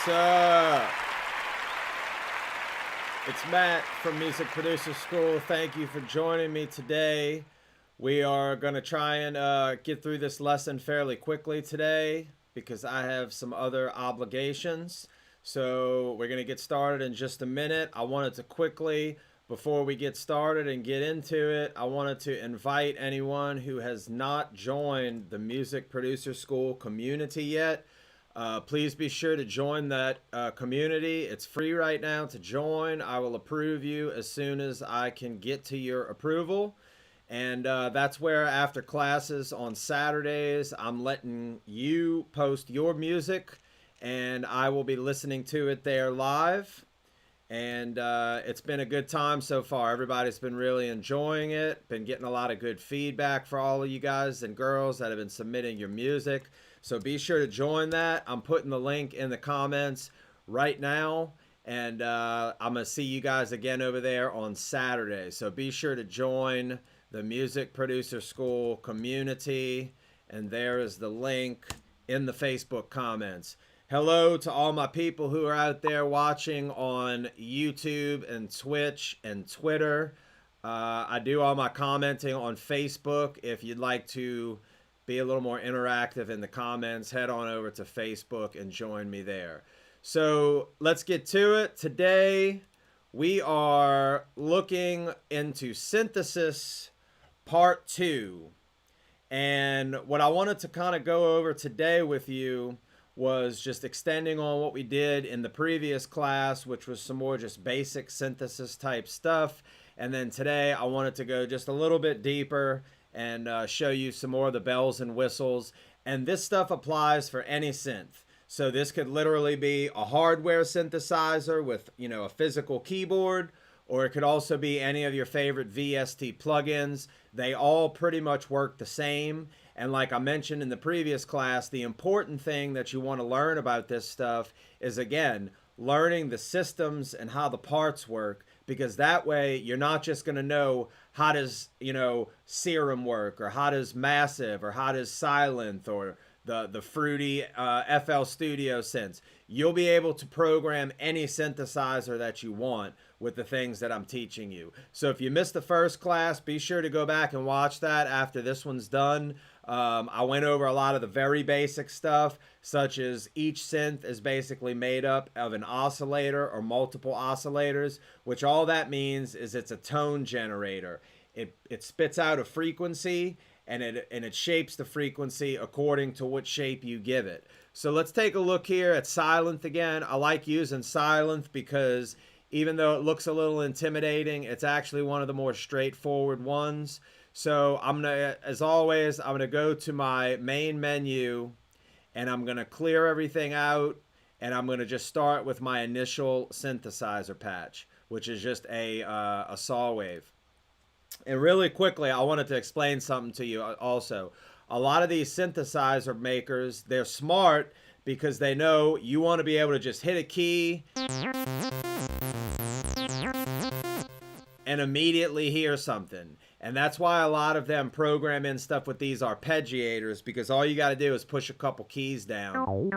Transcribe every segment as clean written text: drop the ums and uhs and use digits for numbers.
What's up? It's Matt from Music Producer School. Thank you for joining me today. We are going to try and get through this lesson fairly quickly today because I have some other obligations. So we're going to get started in just a minute. I wanted to quickly, before we get started and get into it, I wanted to invite anyone who has not joined the Music Producer School community yet. Please be sure to join that community. It's free right now to join. I will approve you as soon as I can get to your approval. And that's where after classes on Saturdays, I'm letting you post your music and I will be listening to it there live. And it's been a good time so far. Everybody's been really enjoying it. Been getting a lot of good feedback for all of you guys and girls that have been submitting your music. So be sure to join that. I'm putting the link in the comments right now. And I'm going to see you guys again over there on Saturday. So be sure to join the Music Producer School community. And there is the link in the Facebook comments. Hello to all my people who are out there watching on YouTube and Twitch and Twitter. I do all my commenting on Facebook. If you'd like to be a little more interactive in the comments, head on over to Facebook and join me there. So let's get to it. Today we are looking into synthesis part 2. And what I wanted to kind of go over today with you was just extending on what we did in the previous class, which was some more just basic synthesis type stuff. And then today I wanted to go just a little bit deeper and show you some more of the bells and whistles. And this stuff applies for any synth. So this could literally be a hardware synthesizer with, you know, a physical keyboard, or it could also be any of your favorite VST plugins. They all pretty much work the same. And like I mentioned in the previous class, the important thing that you want to learn about this stuff is, again, learning the systems and how the parts work, because that way you're not just going to know how does, you know, Serum work, or how does Massive, or how does Silent, or the fruity FL Studio synths. You'll be able to program any synthesizer that you want with the things that I'm teaching you. So if you missed the first class, be sure to go back and watch that after this one's done. I went over a lot of the very basic stuff, such as each synth is basically made up of an oscillator or multiple oscillators, which all that means is it's a tone generator. It spits out a frequency, and it shapes the frequency according to what shape you give it. So let's take a look here at Silent again. I like using Silent because even though it looks a little intimidating, it's actually one of the more straightforward ones. So I'm gonna, as always, I'm gonna go to my main menu and I'm gonna clear everything out, and I'm gonna just start with my initial synthesizer patch, which is just a saw wave. And really quickly, I wanted to explain something to you also. A lot of these synthesizer makers, they're smart because they know you want to be able to just hit a key and immediately hear something. And that's why a lot of them program in stuff with these arpeggiators, because all you got to do is push a couple keys down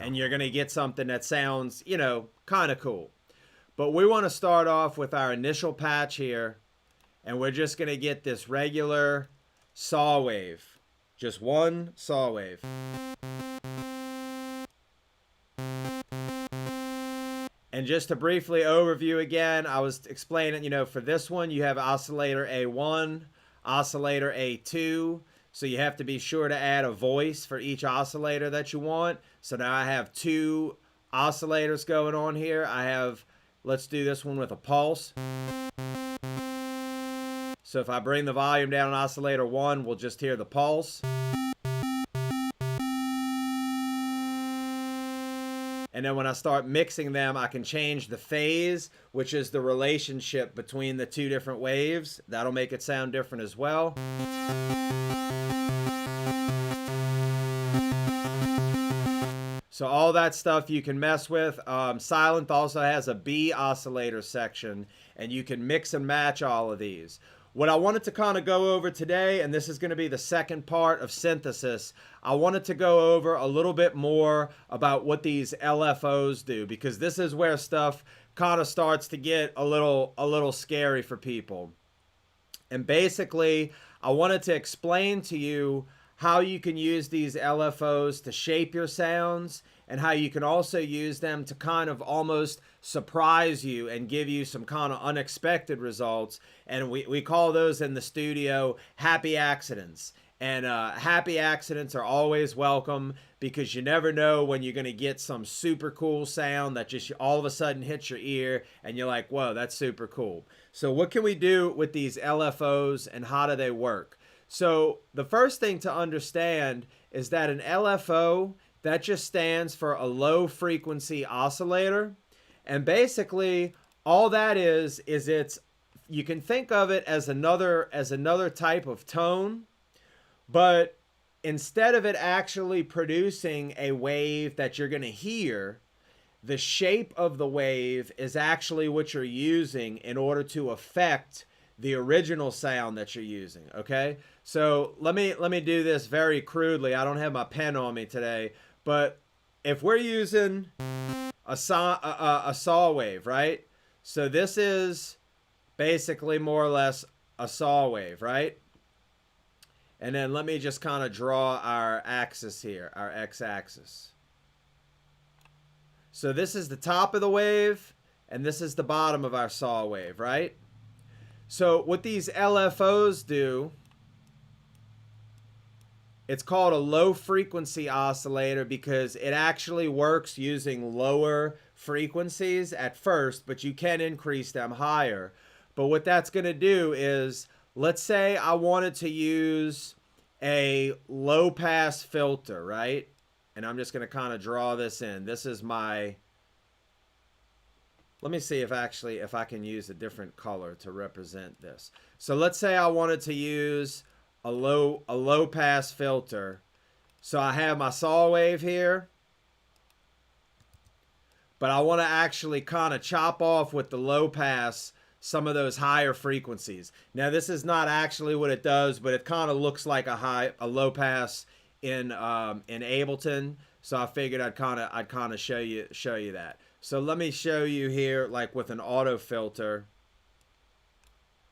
and you're going to get something that sounds, you know, kind of cool. But we want to start off with our initial patch here, and we're just going to get this regular saw wave. Just one saw wave. And just to briefly overview again, I was explaining, you know, for this one, you have oscillator A1, oscillator A2. So you have to be sure to add a voice for each oscillator that you want. So now I have 2 oscillators going on here. I have, let's do this one with a pulse. So if I bring the volume down on oscillator 1, we'll just hear the pulse. And then when I start mixing them, I can change the phase, which is the relationship between the 2 different waves. That'll make it sound different as well. So all that stuff you can mess with. Silent also has a B oscillator section, and you can mix and match all of these. what I wanted to kind of go over today, and this is going to be the second part of synthesis, I wanted to go over a little bit more about what these LFOs do, because this is where stuff kind of starts to get a little scary for people. And basically, I wanted to explain to you how you can use these LFOs to shape your sounds, and how you can also use them to kind of almost surprise you and give you some kind of unexpected results. And we call those in the studio happy accidents. And happy accidents are always welcome, because you never know when you're going to get some super cool sound that just all of a sudden hits your ear and you're like, whoa, that's super cool. So what can we do with these LFOs and how do they work? So the first thing to understand is that an LFO, that just stands for a low frequency oscillator. And basically all that is it's, you can think of it as another type of tone, but instead of it actually producing a wave that you're going to hear, the shape of the wave is actually what you're using in order to affect the original sound that you're using. Okay, so let me do this very crudely. I don't have my pen on me today, but if we're using a saw wave, right? So this is basically more or less a saw wave, right? And then let me just kind of draw our axis here, our x-axis. So this is the top of the wave, and this is the bottom of our saw wave, right? So what these LFOs do, it's called a low frequency oscillator because it actually works using lower frequencies at first, but you can increase them higher. But what that's going to do is, let's say I wanted to use a low pass filter, right? And I'm just going to kind of draw this in. This is my, let me see if I can use a different color to represent this. So let's say I wanted to use a low pass filter. So I have my saw wave here, but I want to actually kind of chop off with the low pass some of those higher frequencies. Now this is not actually what it does, but it kind of looks like a low pass in Ableton. So I figured I'd kind of show you that. So let me show you here, like with an auto filter,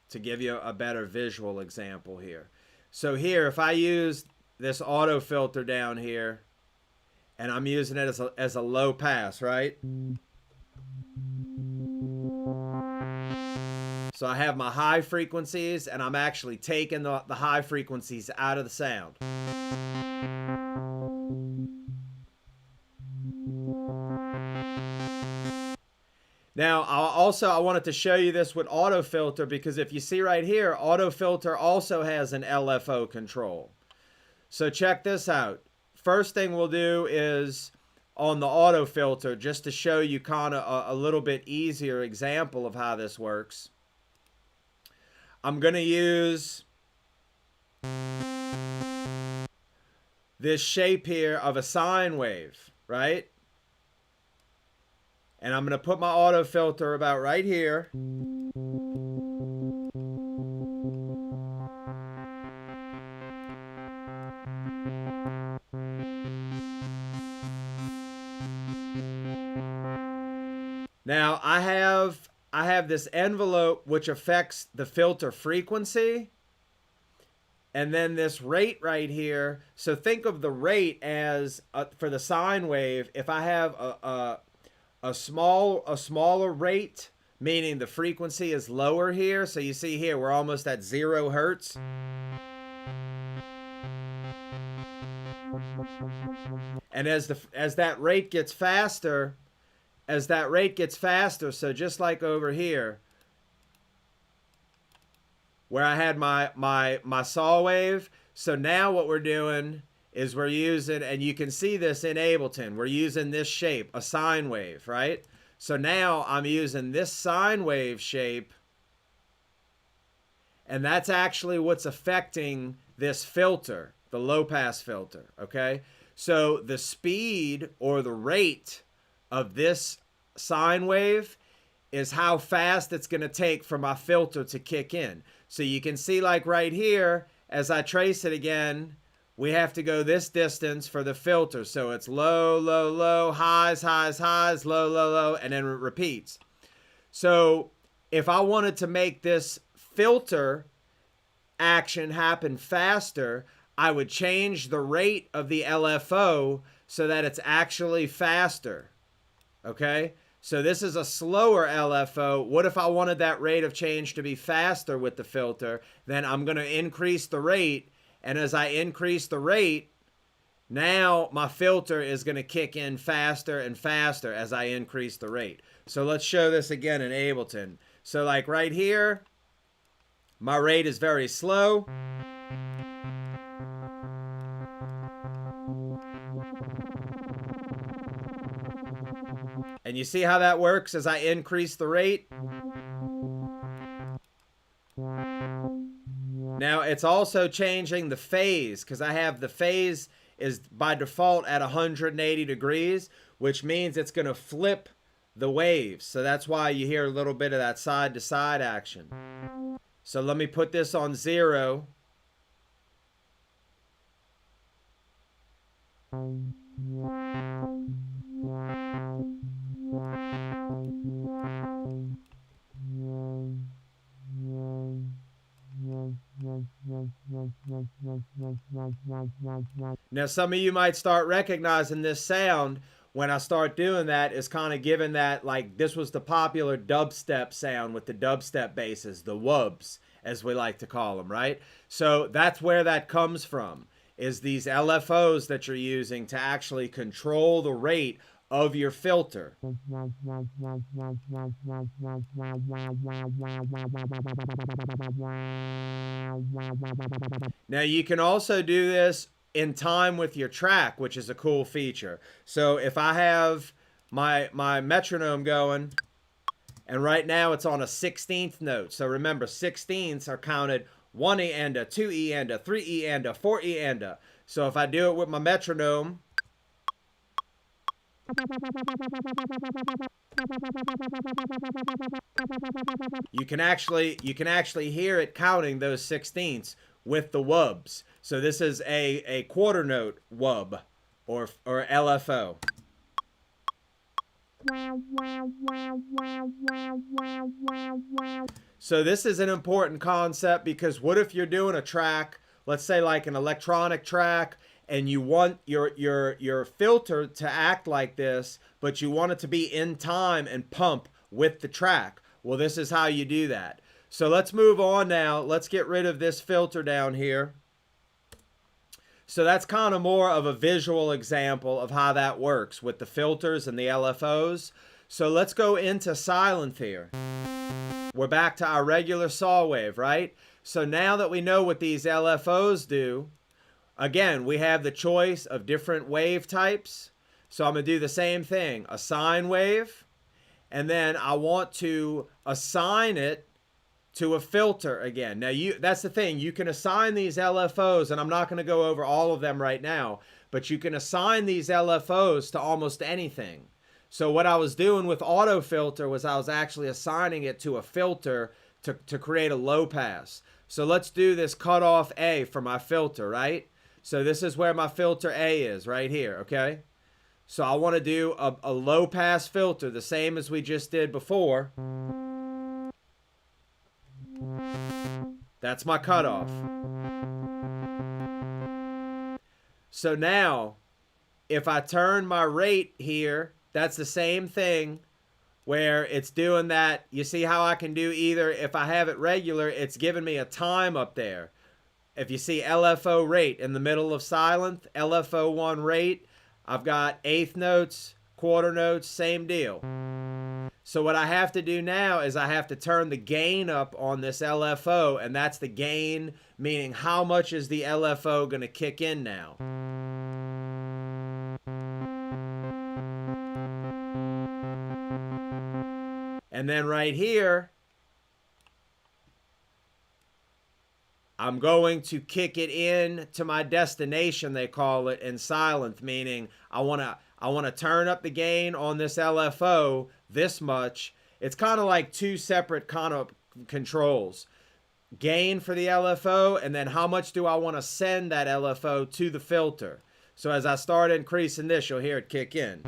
to give you a better visual example here. So here, if I use this auto filter down here, and I'm using it as a low pass, right? So I have my high frequencies, and I'm actually taking the high frequencies out of the sound. Now, I wanted to show you this with auto filter, because if you see right here, auto filter also has an LFO control. So check this out. First thing we'll do is on the auto filter, just to show you kind of a little bit easier example of how this works. I'm going to use this shape here of a sine wave, right? And I'm going to put my auto filter about right here. Now I have this envelope which affects the filter frequency, and then this rate right here. So think of the rate as for the sine wave. If I have a smaller rate, meaning the frequency is lower here. So you see here, we're almost at 0 hertz. And as that rate gets faster, so just like over here, where I had my saw wave. So now what we're doing is we're using, and you can see this in Ableton, we're using this shape, a sine wave, right? So now I'm using this sine wave shape, and that's actually what's affecting this filter, the low pass filter, okay? So the speed or the rate of this sine wave is how fast it's going to take for my filter to kick in. So you can see like right here, as I trace it again, we have to go this distance for the filter. So it's low, low, low, highs, highs, highs, low, low, low, and then it repeats. So if I wanted to make this filter action happen faster, I would change the rate of the LFO so that it's actually faster. Okay? So this is a slower LFO. What if I wanted that rate of change to be faster with the filter? Then I'm going to increase the rate. And as I increase the rate, now my filter is going to kick in faster and faster as I increase the rate. So let's show this again in Ableton. So like right here, my rate is very slow. And you see how that works as I increase the rate? Now it's also changing the phase, because I have the phase is by default at 180 degrees, which means it's going to flip the waves. So that's why you hear a little bit of that side to side action. So let me put this on 0. Now some of you might start recognizing this sound when I start doing that is kind of giving that, like, this was the popular dubstep sound with the dubstep basses, the wubs, as we like to call them, right? So that's where that comes from, is these LFOs that you're using to actually control the rate of your filter. Now you can also do this in time with your track, which is a cool feature. So if I have my metronome going, and right now it's on a 16th note. So remember, 16ths are counted 1 E and a, 2 E and a, 3 E and a, 4 E and a. So if I do it with my metronome, you can actually hear it counting those 16ths with the wubs. So this is a quarter note wub or LFO. So this is an important concept, because what if you're doing a track, let's say like an electronic track, and you want your filter to act like this, but you want it to be in time and pump with the track? Well, this is how you do that. So let's move on now. Let's get rid of this filter down here. So that's kind of more of a visual example of how that works with the filters and the LFOs. So let's go into silent here. We're back to our regular saw wave, right? So now that we know what these LFOs do, again, we have the choice of different wave types. So I'm going to do the same thing, a sine wave, and then I want to assign it to a filter again. Now, that's the thing. You can assign these LFOs, and I'm not going to go over all of them right now, but you can assign these LFOs to almost anything. So what I was doing with auto filter was I was actually assigning it to a filter to create a low pass. So let's do this cutoff A for my filter, right? So this is where my filter A is, right here, okay? So I want to do a low pass filter, the same as we just did before. That's my cutoff. So now, if I turn my rate here, that's the same thing where it's doing that. You see how I can do either, if I have it regular, it's giving me a time up there. If you see LFO rate in the middle of silent, LFO1 rate, I've got eighth notes, quarter notes, same deal. So what I have to do now is I have to turn the gain up on this LFO, and that's the gain, meaning how much is the LFO going to kick in now. And then right here, I'm going to kick it in to my destination, they call it, in silent, meaning I want to turn up the gain on this LFO this much, it's kind of like two separate kind of controls. Gain for the LFO, and then how much do I want to send that LFO to the filter. So as I start increasing this, you'll hear it kick in.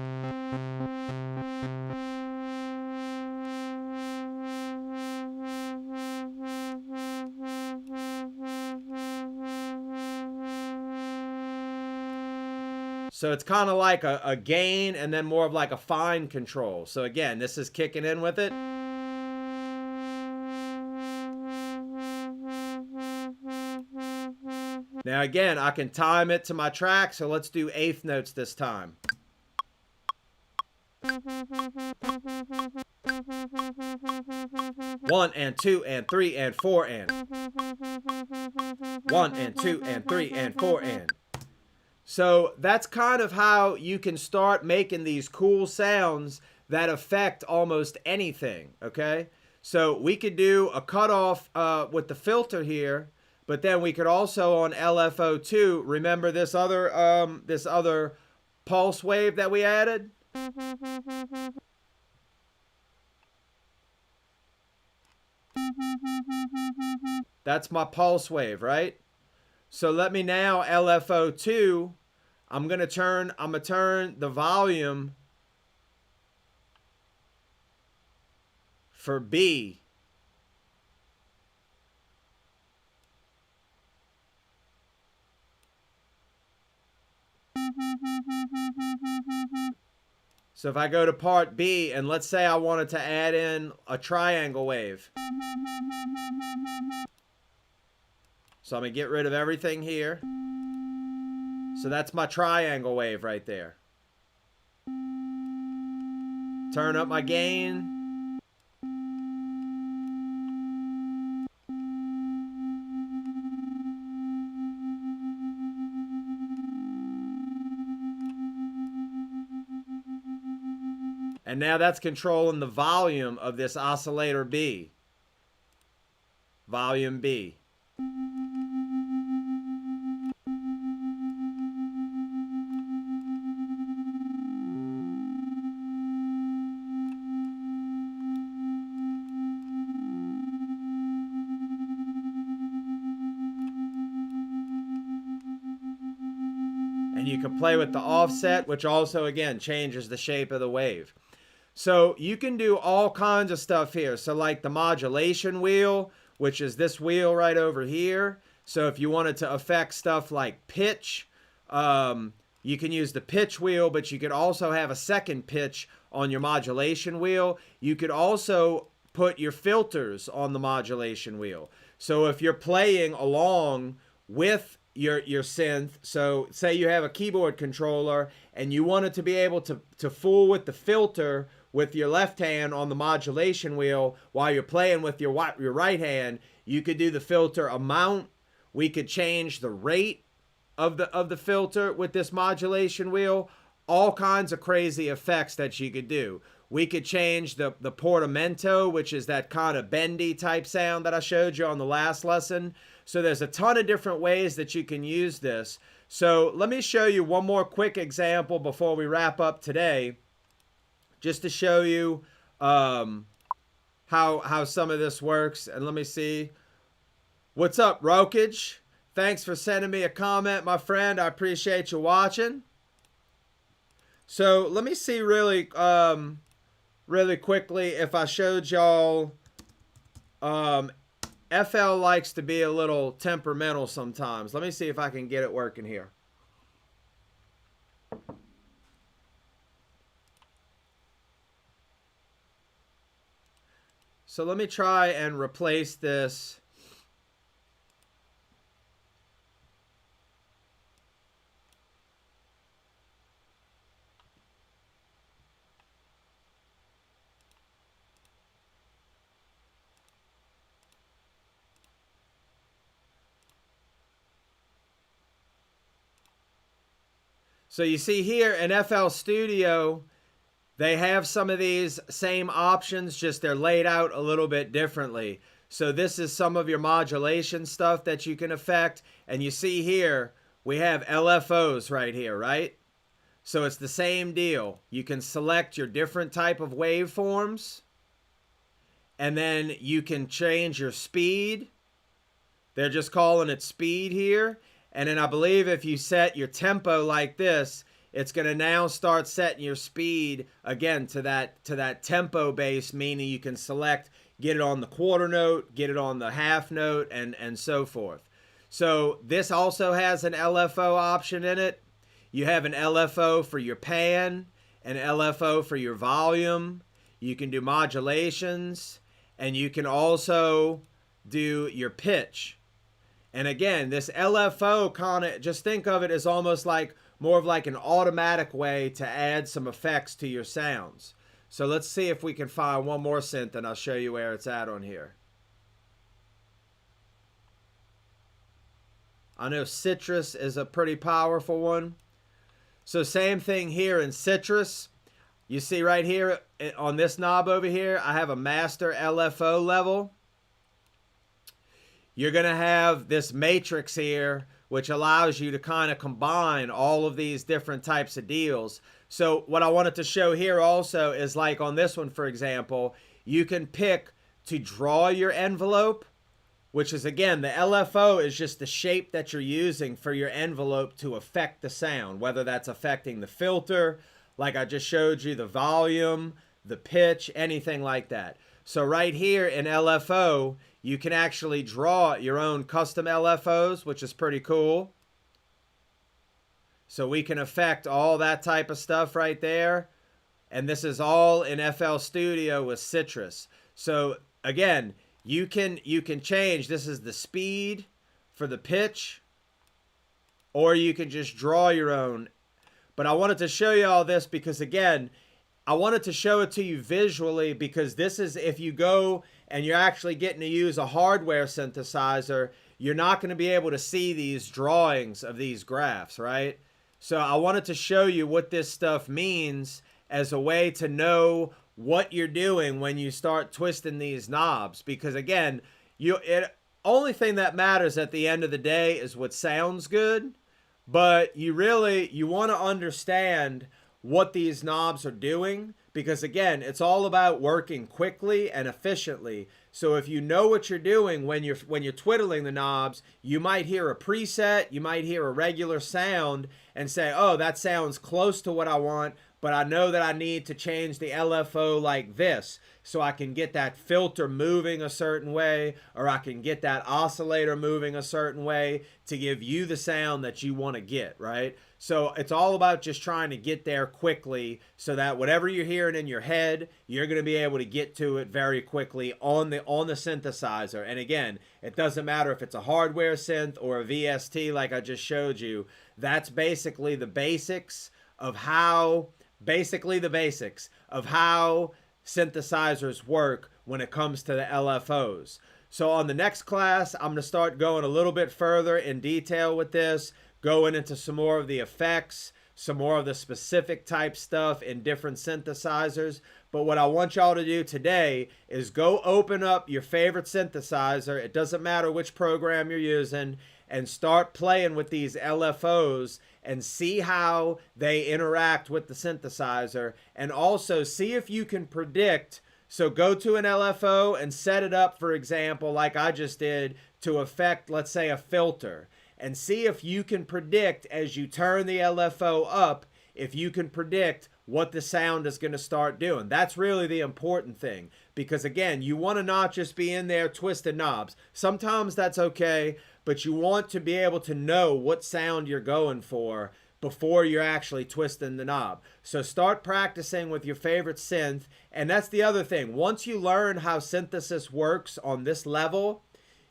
So it's kind of like a gain and then more of like a fine control. So again, this is kicking in with it. Now again, I can time it to my track, so let's do eighth notes this time. One and two and three and four and. One and two and three and four and. So that's kind of how you can start making these cool sounds that affect almost anything, okay? So we could do a cutoff with the filter here, but then we could also on LFO2, remember this other pulse wave that we added? That's my pulse wave, right? So let me now LFO2, I'm gonna turn the volume for B. So if I go to part B, and let's say I wanted to add in a triangle wave. So I'm going to get rid of everything here. So that's my triangle wave right there. Turn up my gain. And now that's controlling the volume of this oscillator B. Volume B. And you can play with the offset, which also, again, changes the shape of the wave. So you can do all kinds of stuff here. So like the modulation wheel, which is this wheel right over here. So if you wanted to affect stuff like pitch, you can use the pitch wheel, but you could also have a second pitch on your modulation wheel. You could also put your filters on the modulation wheel. So if you're playing along with your synth, so say you have a keyboard controller and you wanted to be able to fool with the filter with your left hand on the modulation wheel while you're playing with your right hand, you could do the filter amount. We could change the rate of the filter with this modulation wheel. All kinds of crazy effects that you could do. We could change the portamento, which is that kind of bendy type sound that I showed you on the last lesson. So there's a ton of different ways that you can use this. So let me show you one more quick example before we wrap up today, just to show you how some of this works. And let me see. What's up, Rokage? Thanks for sending me a comment, my friend. I appreciate you watching. So let me see really quickly if I showed y'all. FL likes to be a little temperamental sometimes. Let me see if I can get it working here. So let me try and replace this. So you see here in FL Studio, they have some of these same options, just they're laid out a little bit differently. So this is some of your modulation stuff that you can affect. And you see here, we have LFOs right here, right? So it's the same deal. You can select your different type of waveforms. and then you can change your speed. They're just calling it speed here. And then I believe if you set your tempo like this, it's going to now start setting your speed again to that tempo base, meaning you can select, get it on the quarter note, get it on the half note, and so forth. So this also has an LFO option in it. You have an LFO for your pan, an LFO for your volume. You can do modulations, and you can also do your pitch. And again, this LFO kind of, just think of it as almost like more of like an automatic way to add some effects to your sounds. So let's see if we can find one more synth, and I'll show you where it's at on here. I know Citrus is a pretty powerful one. So same thing here in Citrus. You see right here on this knob over here, I have a master LFO level. You're going to have this matrix here, which allows you to kind of combine all of these different types of deals. So what I wanted to show here also is like on this one, for example, you can pick to draw your envelope, which is, again, the LFO is just the shape that you're using for your envelope to affect the sound, whether that's affecting the filter, like I just showed you, the volume, the pitch, anything like that. So right here in LFO, you can actually draw your own custom LFOs, which is pretty cool. So we can affect all that type of stuff right there. And this is all in FL Studio with Citrus. So again, you can change. This is the speed for the pitch, or you can just draw your own. But I wanted to show you all this because, again, I wanted to show it to you visually, because this is, if you go and you're actually getting to use a hardware synthesizer, you're not going to be able to see these drawings of these graphs, right? So I wanted to show you what this stuff means as a way to know what you're doing when you start twisting these knobs. Because again, only thing that matters at the end of the day is what sounds good, but you want to understand what these knobs are doing, because again, it's all about working quickly and efficiently. So if you know what you're doing when you're twiddling the knobs, you might hear a preset, you might hear a regular sound and say, oh, that sounds close to what I want, but I know that I need to change the LFO like this so I can get that filter moving a certain way, or I can get that oscillator moving a certain way to give you the sound that you want to get, right? So it's all about just trying to get there quickly so that whatever you're hearing in your head, you're going to be able to get to it very quickly on the synthesizer. And again, it doesn't matter if it's a hardware synth or a VST like I just showed you. That's basically the basics of how synthesizers work when it comes to the LFOs. So on the next class, I'm going to start going a little bit further in detail with this, going into some more of the effects, some more of the specific type stuff in different synthesizers. But what I want y'all to do today is go open up your favorite synthesizer. It doesn't matter which program you're using, and start playing with these LFOs and see how they interact with the synthesizer, and also see if you can predict. So go to an LFO and set it up, for example, like I just did, to affect, let's say, a filter, and see if you can predict as you turn the LFO up, if you can predict what the sound is going to start doing. That's really the important thing, because again, you want to not just be in there twisting knobs. Sometimes that's okay, but you want to be able to know what sound you're going for before you're actually twisting the knob. So start practicing with your favorite synth. And that's the other thing. Once you learn how synthesis works on this level,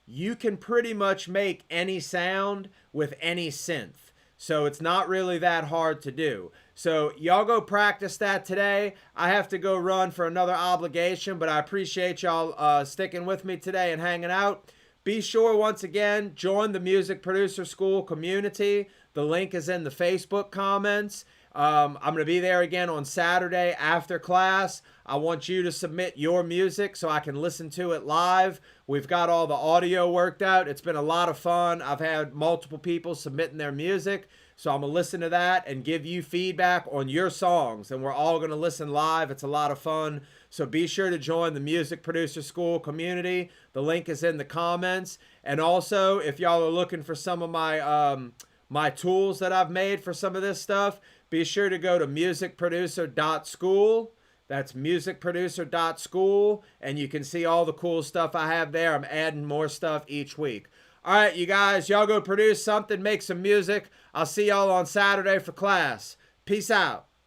you can pretty much make any sound with any synth. So it's not really that hard to do. So y'all go practice that today. I have to go run for another obligation, but I appreciate y'all sticking with me today and hanging out. Be sure, once again, join the Music Producer School community. The link is in the Facebook comments. I'm going to be there again on Saturday after class. I want you to submit your music so I can listen to it live. We've got all the audio worked out. It's been a lot of fun. I've had multiple people submitting their music. So I'm going to listen to that and give you feedback on your songs. And we're all going to listen live. It's a lot of fun. So be sure to join the Music Producer School community. The link is in the comments. And also, if y'all are looking for some of my tools that I've made for some of this stuff, be sure to go to musicproducer.school. That's musicproducer.school. And you can see all the cool stuff I have there. I'm adding more stuff each week. All right, you guys, y'all go produce something, make some music. I'll see y'all on Saturday for class. Peace out.